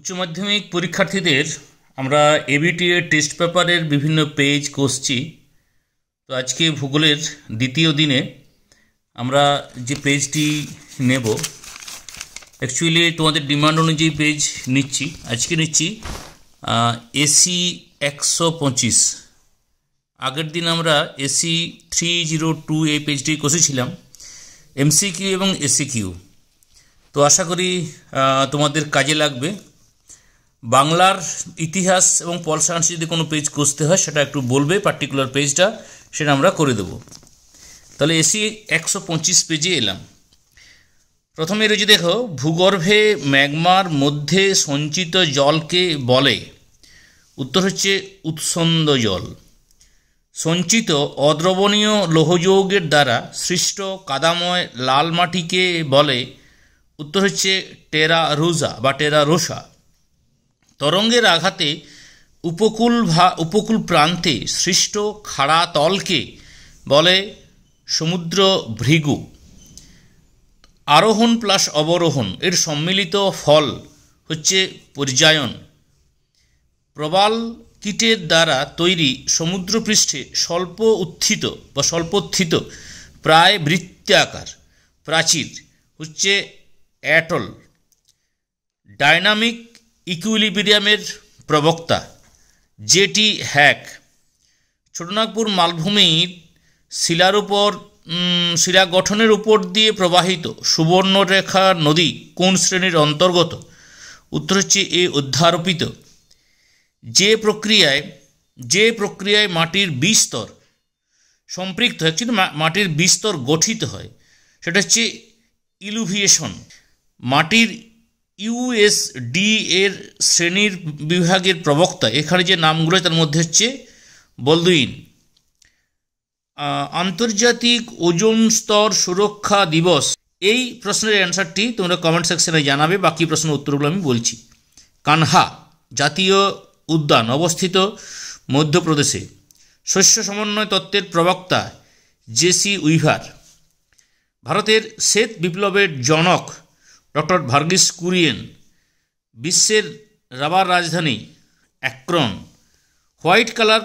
উচ্চ মাধ্যমিক পরীক্ষার্থীদের আমরা এবিটিএ টেস্ট পেপারের বিভিন্ন পেজ কষছি। তো আজকে ভূগোলের দ্বিতীয় দিনে আমরা যে পেজটি নেব, অ্যাকচুয়ালি তোমাদের ডিমান্ড অনুযায়ী পেজ নিচ্ছি। আজকে নিচ্ছি এসি 125। আগের দিন আমরা এসি 302 এই পেজটি কষেছিলাম, এমসিকিউ এবং এসিকিউ। তো আশা করি তোমাদের কাজে লাগবে। বাংলার ইতিহাস এবং পল সায়েন্স যদি কোনো পেজ কষতে হয় সেটা একটু বলবে, পার্টিকুলার পেজটা সেটা আমরা করে দেব। তাহলে এসি 125 পেজে এলাম। প্রথমে রয়েছে, দেখো, ভূগর্ভে ম্যাগমার মধ্যে সঞ্চিত জলকে বলে, উত্তর হচ্ছে উৎসন্দ জল। সঞ্চিত অদ্রবণীয় লৌহযৌগের দ্বারা সৃষ্ট কাদাময় লাল মাটিকে বলে, উত্তর হচ্ছে টেরা রোজা বা টেরা রোসা। তরঙ্গের আঘাতে উপকূল প্রান্তে সৃষ্ট খাড়া তলকে বলে সমুদ্র ভৃগু। আরোহণ প্লাস অবরোহণ এর সম্মিলিত ফল হচ্ছে পর্যায়ন। প্রবাল কীটের দ্বারা তৈরি সমুদ্রপৃষ্ঠে স্বল্পোত্থিত প্রায় বৃত্তাকার প্রাচীর হচ্ছে অ্যাটল। ডাইনামিক ইকুইলিব্রিয়ামের প্রবক্তা জেটি হ্যাক। ছোটনাগপুর মালভূমির শিলা গঠনের উপর দিয়ে প্রবাহিত সুবর্ণরেখা নদী কোন শ্রেণীর অন্তর্গত? উত্তর হচ্ছে এ অধ্যারোপিত। যে প্রক্রিয়ায় মাটির বিস্তর সম্পৃক্ত হয়, কিন্তু মাটির বিস্তর গঠিত হয়, সেটা হচ্ছে ইলুভিয়েশন। মাটির ইউএসডি এর শ্রেণীর বিভাগের প্রবক্তা, এখানে যে নামগুলো তার মধ্যে হচ্ছে বলদুইন। আন্তর্জাতিক ওজোন স্তর সুরক্ষা দিবস, এই প্রশ্নের অ্যান্সারটি তোমরা কমেন্ট সেকশনে জানাবে, বাকি প্রশ্নের উত্তরগুলো আমি বলছি। কানহা জাতীয় উদ্যান অবস্থিত মধ্যপ্রদেশে। শস্য সমন্বয় তত্ত্বের প্রবক্তা জেসি উইভার। ভারতের শ্বেত বিপ্লবের জনক ডক্টর ভার্গিস কুরিয়েন। বিশ্বের রাবার রাজধানী অ্যাক্রন। হোয়াইট কালার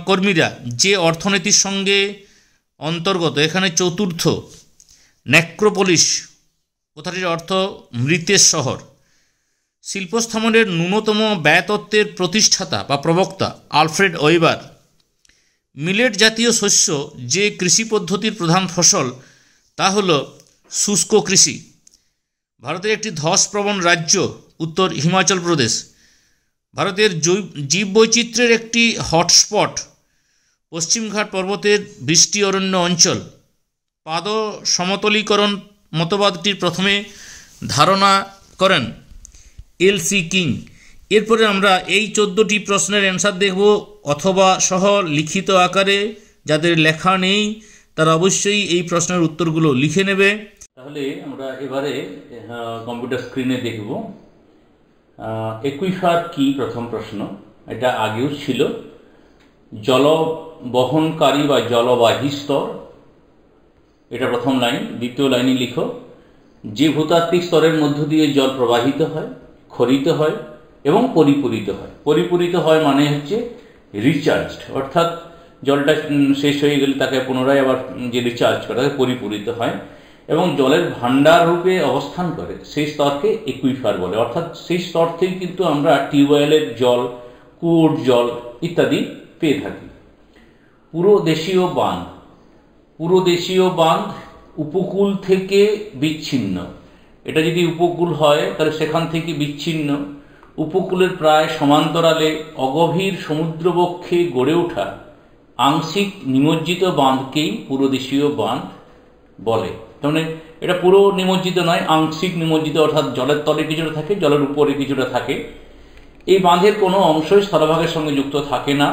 কর্মীরা যে অর্থনীতির সঙ্গে অন্তর্গত, এখানে চতুর্থ। নেক্রোপলিস কথাটির অর্থ মৃতের শহর। শিল্পস্থাপনের ন্যূনতম ব্যয়তত্ত্বের প্রতিষ্ঠাতা বা প্রবক্তা আলফ্রেড ওয়েবার। মিলেট জাতীয় শস্য যে কৃষি পদ্ধতির প্রধান ফসল তা হল শুষ্ক কৃষি। ভারতের একটি ধসপ্রবণ রাজ্য উত্তর হিমাচল প্রদেশ। ভারতের জীববৈচিত্র্যের একটি হটস্পট পশ্চিমঘাট পর্বতের বৃষ্টি অরণ্য অঞ্চল। পাদ সমতলীকরণ মতবাদটির প্রথমে ধারণা করেন এলসি কিং। এরপরে আমরা এই 14টি প্রশ্নের অ্যান্সার দেখব, অথবা সহ লিখিত আকারে। যাদের লেখা নেই তারা অবশ্যই এই প্রশ্নের উত্তরগুলো লিখে নেবে। তাহলে আমরা এবারে কম্পিউটার স্ক্রিনে দেখব একুইফার কি। প্রথম প্রশ্ন, এটা আগেও ছিল। জলবহনকারী বা জলবাহী স্তর, এটা প্রথম লাইন। দ্বিতীয় লাইনে লিখো, যে ভূতাত্ত্বিক স্তরের মধ্য দিয়ে জল প্রবাহিত হয়, ক্ষরিত হয় এবং পরিপূরিত হয়। পরিপূরিত হয় মানে হচ্ছে রিচার্জড, অর্থাৎ জলটা শেষ হয়ে গেলে তাকে পুনরায় আবার যে রিচার্জ করে তাকে পরিপূরিত হয়, এবং জলের ভাণ্ডার রূপে অবস্থান করে, সেই স্তরকে একুইফার বলে। অর্থাৎ সেই স্তর থেকে কিন্তু আমরা টিউবওয়েলের জল, কুয়োর জল ইত্যাদি পেয়ে থাকি। পুরোদেশীয় বাঁধ উপকূল থেকে বিচ্ছিন্ন। এটা যদি উপকূল হয় তাহলে সেখান থেকে বিচ্ছিন্ন উপকূলের প্রায় সমান্তরালে অগভীর সমুদ্রবক্ষে গড়ে ওঠা আংশিক নিমজ্জিত বাঁধকেই পুরোদেশীয় বাঁধ বলে। তার মানে এটা পুরো নিমজ্জিত নয়, আংশিক নিমজ্জিত, অর্থাৎ জলের তলে কিছুটা থাকে, জলের উপরে কিছুটা থাকে। এই বাঁধের কোনো অংশই স্থলভাগের সঙ্গে যুক্ত থাকে না।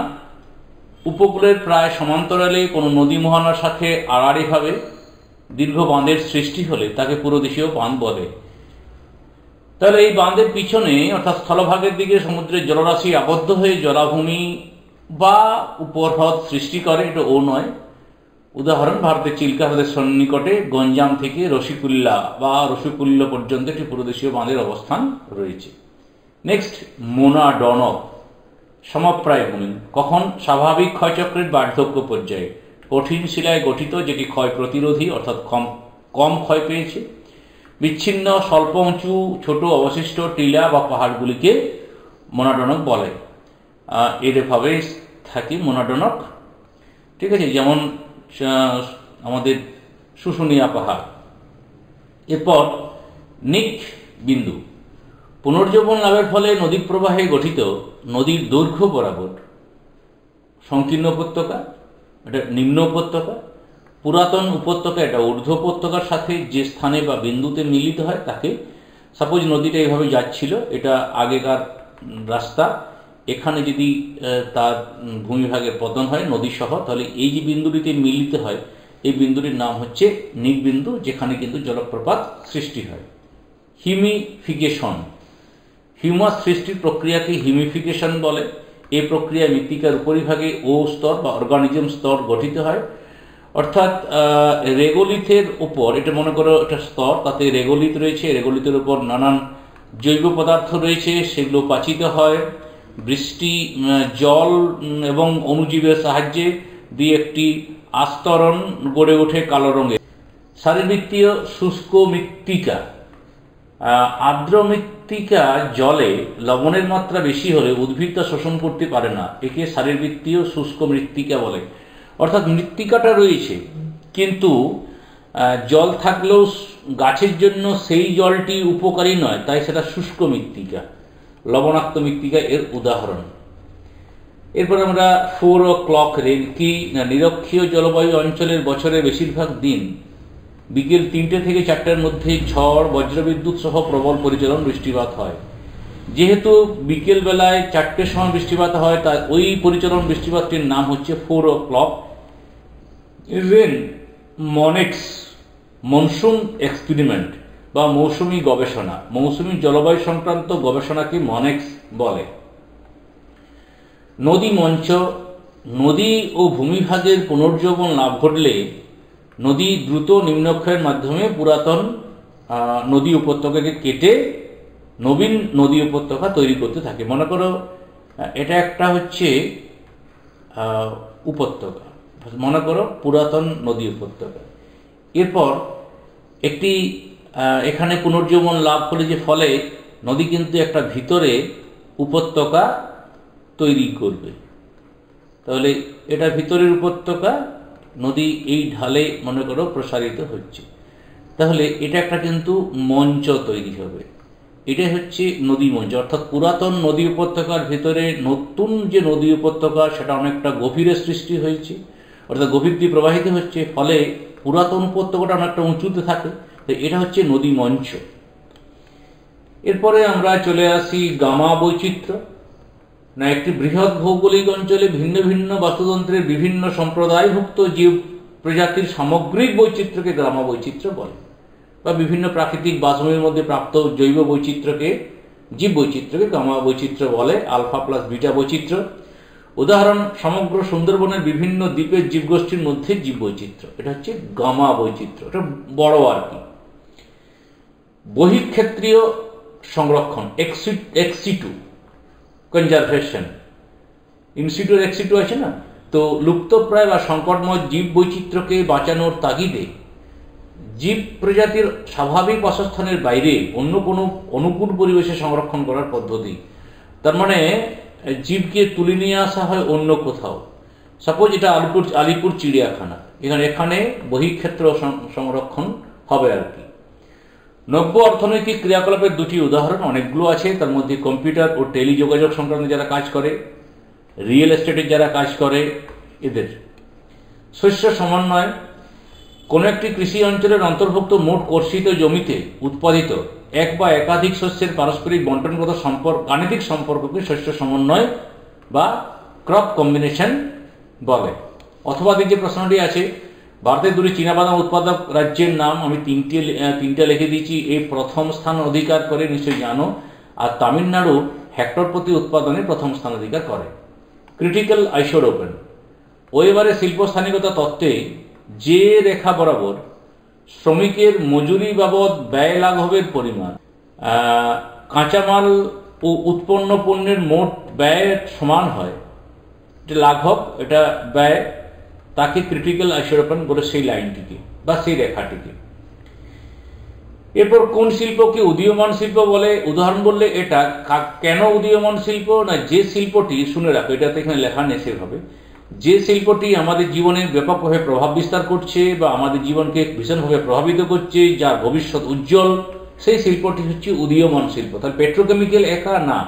উপকূলের প্রায় সমান্তরালে কোনো নদী মোহনার সাথে আড়াআড়িভাবে দীর্ঘ বাঁধের সৃষ্টি হলে তাকে পুরোদেশীয় বাঁধ বলে। তাহলে এই বাঁধের পিছনে, অর্থাৎ স্থলভাগের দিকে সমুদ্রের জলরাশি আবদ্ধ হয়ে জলাভূমি বা উপহ্রদ সৃষ্টি করে, এটা ও নয়। উদাহরণ, ভারতের চিল্কা হ্রদের সন্নিকটে গঞ্জাম থেকে রসিকুল্লা পর্যন্ত একটি পুরোদেশীয় বাঁধের অবস্থান রয়েছে। নেক্সট মোনাডনক, সমপ্রায় ভূমি, কখন? স্বাভাবিক ক্ষয়চক্রের বার্ধক্য পর্যায়ে, কঠিন শিলায় গঠিত, যেটি ক্ষয় প্রতিরোধী অর্থাৎ কম ক্ষয় পেয়েছে। বিচ্ছিন্ন স্বল্প উঁচু ছোট অবশিষ্ট টিলা বা পাহাড়গুলিকে মোনাডনক বলে। এরভাবে থাকি মোনাডনক, ঠিক আছে, যেমন আমাদের শুশুনিয়া পাহাড়। এরপর নিক বিন্দু, পুনর্জীবন লাভের ফলে নদী প্রবাহে গঠিত নদীর দৈর্ঘ্য বরাবর সংকীর্ণ উপত্যকা, এটা নিম্ন উপত্যকা, পুরাতন উপত্যকা এটা ঊর্ধ্ব উপত্যকার সাথে যে স্থানে বা বিন্দুতে মিলিত হয় তাকে, সাপোজ নদীটা এইভাবে যাচ্ছিল, এটা আগেকার রাস্তা, এখানে যদি তার ভূমিভাগের পতন হয় নদী সহ, তাহলে এই যে বিন্দুটিতে মিলিত হয় এই বিন্দুটির নাম হচ্ছে নিক বিন্দু, যেখানে কিন্তু জলপ্রপাত সৃষ্টি হয়। হিমিফিকেশন, হিউমাস সৃষ্টির প্রক্রিয়াকে হিমিফিকেশন বলে। এই প্রক্রিয়ায় মৃত্তিকার উপরিভাগে ও স্তর বা অর্গানিজম স্তর গঠিত হয়, অর্থাৎ রেগোলিথের উপর, এটা মনে করো একটা স্তর, তাতে রেগোলিথ রয়েছে, রেগোলিথের উপর নানান জৈব পদার্থ রয়েছে, সেগুলো পাচিত হয় বৃষ্টি, জল এবং অণুজীবের সাহায্যে দিয়ে একটি আস্তরণ গড়ে ওঠে কালো রঙের। শারীরবৃত্তীয় শুষ্ক মৃত্তিকা, আর্দ্র মৃত্তিকা জলে লবণের মাত্রা বেশি হলে উদ্ভিদ তা শোষণ করতে পারে না, একে শারীরবৃত্তীয় শুষ্ক মৃত্তিকা বলে। অর্থাৎ মৃত্তিকাটা রয়েছে কিন্তু জল থাকলেও গাছের জন্য সেই জলটি উপকারী নয়, তাই সেটা শুষ্ক মৃত্তিকা। লবণাক্ত মৃত্তিকা এর উদাহরণ। এরপর আমরা 4 o'clock রেন, কি না, নিরক্ষীয় জলবায়ু অঞ্চলের বছরের বেশিরভাগ দিন বিকেল 3টে থেকে 4টার মধ্যে ঝড় বজ্রবিদ্যুৎ সহ প্রবল পরিচলন বৃষ্টিপাত হয়। যেহেতু বিকেল বেলায় 4টের সময় বৃষ্টিপাত হয়, তাই ওই পরিচলন বৃষ্টিপাতটির নাম হচ্ছে 4 o'clock রেন। মনেক্স, মনসুন এক্সপেরিমেন্ট বা মৌসুমী গবেষণা, মৌসুমী জলবায়ু সংক্রান্ত গবেষণাকে মনেক্স বলে। নদী মঞ্চ, নদী ও ভূমিভাগের পুনর্জীবন লাভ ঘটলে নদী দ্রুত নিম্নক্ষয়ের মাধ্যমে পুরাতন নদী উপত্যকাকে কেটে নবীন নদী উপত্যকা তৈরি করতে থাকে। মনে করো এটা একটা হচ্ছে উপত্যকা, মনে করো পুরাতন নদী উপত্যকা। এরপর একটি এখানে পুনর্জীবন লাভ করে যে ফলে নদী কিন্তু একটা ভিতরে উপত্যকা তৈরি করবে, তাহলে এটা ভিতরের উপত্যকা, নদী এই ঢালে মনে করো প্রসারিত হচ্ছে, তাহলে এটা একটা কিন্তু মঞ্চ তৈরি হবে। এটাই হচ্ছে নদী মঞ্চ, অর্থাৎ পুরাতন নদী উপত্যকার ভিতরে নতুন যে নদী উপত্যকা সেটা অনেকটা গভীরে সৃষ্টি হয়েছে, অর্থাৎ গভীর দিয়ে প্রবাহিত হচ্ছে, ফলে পুরাতন উপত্যকাটা অনেকটা উঁচুতে থাকে, তো এটা হচ্ছে নদী মঞ্চ। এরপরে আমরা চলে আসি গামা বৈচিত্র্য, না, একটি বৃহৎ ভৌগোলিক অঞ্চলে ভিন্ন ভিন্ন বাস্তুতন্ত্রের বিভিন্ন সম্প্রদায়ভুক্ত জীব প্রজাতির সামগ্রিক বৈচিত্র্যকে গামা বৈচিত্র্য বলে, বা বিভিন্ন প্রাকৃতিক বাসভূমির মধ্যে প্রাপ্ত জৈব বৈচিত্র্যকে, জীব বৈচিত্র্যকে গামা বৈচিত্র্য বলে। আলফা প্লাস বিটা বৈচিত্র্য। উদাহরণ, সমগ্র সুন্দরবনের বিভিন্ন দ্বীপের জীবগোষ্ঠীর মধ্যে জীব বৈচিত্র্য, এটা হচ্ছে গামা বৈচিত্র্য, এটা বড় আর কি। বহিঃক্ষেত্রীয় সংরক্ষণ, এক্সিটু কনজারভেশন, ইনসিটু এক্সিটু আছে না, তো লুপ্তপ্রায় বা সংকটময় জীব বৈচিত্র্যকে বাঁচানোর তাগিদে জীব প্রজাতির স্বাভাবিক বাসস্থানের বাইরে অন্য কোনো অনুকূল পরিবেশে সংরক্ষণ করার পদ্ধতি। তার মানে জীবকে তুলে নিয়ে আসা হয় অন্য কোথাও, সাপোজ এটা আলিপুর চিড়িয়াখানা, এখানে বহিঃক্ষেত্র সংরক্ষণ হবে আর কি। নব্য অর্থনৈতিক ক্রিয়াকলাপের দুটি উদাহরণ, অনেকগুলো আছে, তার মধ্যে কম্পিউটার ও টেলিযোগাযোগ সংক্রান্ত যারা কাজ করে, রিয়েল এস্টেটের যারা কাজ করে, এদের। শস্য সমন্বয়, কোনো একটি কৃষি অঞ্চলের অন্তর্ভুক্ত মোট কর্ষিত জমিতে উৎপাদিত এক বা একাধিক শস্যের পারস্পরিক বন্টনগত গাণিতিক সম্পর্ককে শস্য সমন্বয় বা ক্রপ কম্বিনেশন বলে। অথবা যে প্রশ্নটি আছে, ভারতের দুটি চীনাবাদাম উৎপাদক রাজ্যের নাম, আমি তিনটে লিখে দিয়েছি, এই প্রথম স্থান অধিকার করে, নিশ্চয়ই জানো। আর তামিলনাড়ু হেক্টর প্রতি উৎপাদনে প্রথম স্থান অধিকার করে। ক্রিটিক্যাল আইসোটোপেন, ওয়েবারে শিল্পস্থানিকতা তত্ত্বে যে রেখা বরাবর শ্রমিকের মজুরি বাবদ ব্যয় লাঘবের পরিমাণ কাঁচামাল ও উৎপন্ন পণ্যের মোট ব্যয়ের সমান হয়, এটা লাঘব, এটা ব্যয়, তাকে ক্রিটিক্যাল আইসোটোপন বলে সেই লাইনটিকে বা সেই রেখাটিকে। এরপর কোন শিল্পকে উদীয়মান শিল্প বলে? উদাহরণ বললে এটা কেন উদীয়মান শিল্প না, যে শিল্পটি, শুনে রাখো এটাতে এখানে লেখা নেই সেভাবে, যে শিল্পটি আমাদের জীবনে ব্যাপকভাবে প্রভাব বিস্তার করছে বা আমাদের জীবনকে ভীষণভাবে প্রভাবিত করছে, যার ভবিষ্যৎ উজ্জ্বল, সেই শিল্পটি হচ্ছে উদীয়মান শিল্প। তাহলে পেট্রোকেমিক্যাল একা না,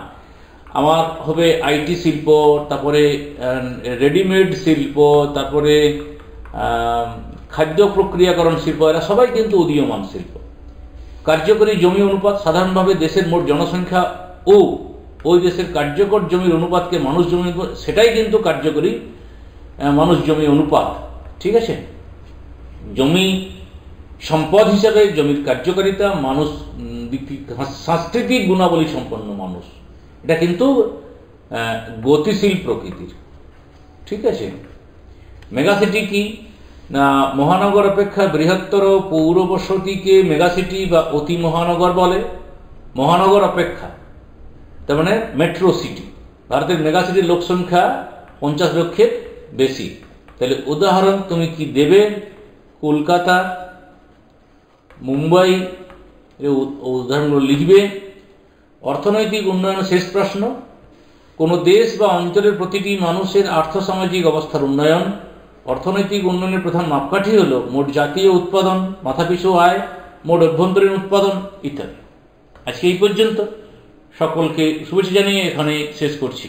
আমার হবে আইটি শিল্প, তারপরে রেডিমেড শিল্প, তারপরে খাদ্য প্রক্রিয়াকরণ শিল্প, এরা সবাই কিন্তু উদীয়মান শিল্প। কার্যকরী জমি অনুপাত, সাধারণভাবে দেশের মোট জনসংখ্যা ও ওই দেশের কার্যকর জমির অনুপাতকে মানুষ জমি, সেটাই কিন্তু কার্যকরী মানুষ জমি অনুপাত। ঠিক আছে, জমি সম্পদ হিসাবে জমির কার্যকারিতা, মানুষ সাংস্কৃতিক গুণাবলী সম্পন্ন মানুষ, এটা কিন্তু গতিশীল প্রকৃতির। ঠিক আছে, মেগাসিটি কি না, মহানগর অপেক্ষা বৃহত্তর পৌরবসতিকে মেগাসিটি বা অতি মহানগর বলে। মহানগর অপেক্ষা তার মানে মেট্রো সিটি। ভারতের মেগাসিটির লোক সংখ্যা 50 লক্ষের বেশি। তাহলে উদাহরণ তুমি কি দেবে? কলকাতা, মুম্বাই, উদাহরণগুলো লিখবে। অর্থনৈতিক উন্নয়ন, শেষ প্রশ্ন, কোনো দেশ বা অঞ্চলের প্রতিটি মানুষের আর্থসামাজিক অবস্থার উন্নয়ন। অর্থনৈতিক উন্নয়নের প্রধান মাপকাঠি হল মোট জাতীয় উৎপাদন, মাথাপিছু আয়, মোট অভ্যন্তরীণ উৎপাদন ইত্যাদি। আজকে এই পর্যন্ত, সকলকে শুভেচ্ছা জানিয়ে এখানে শেষ করছি।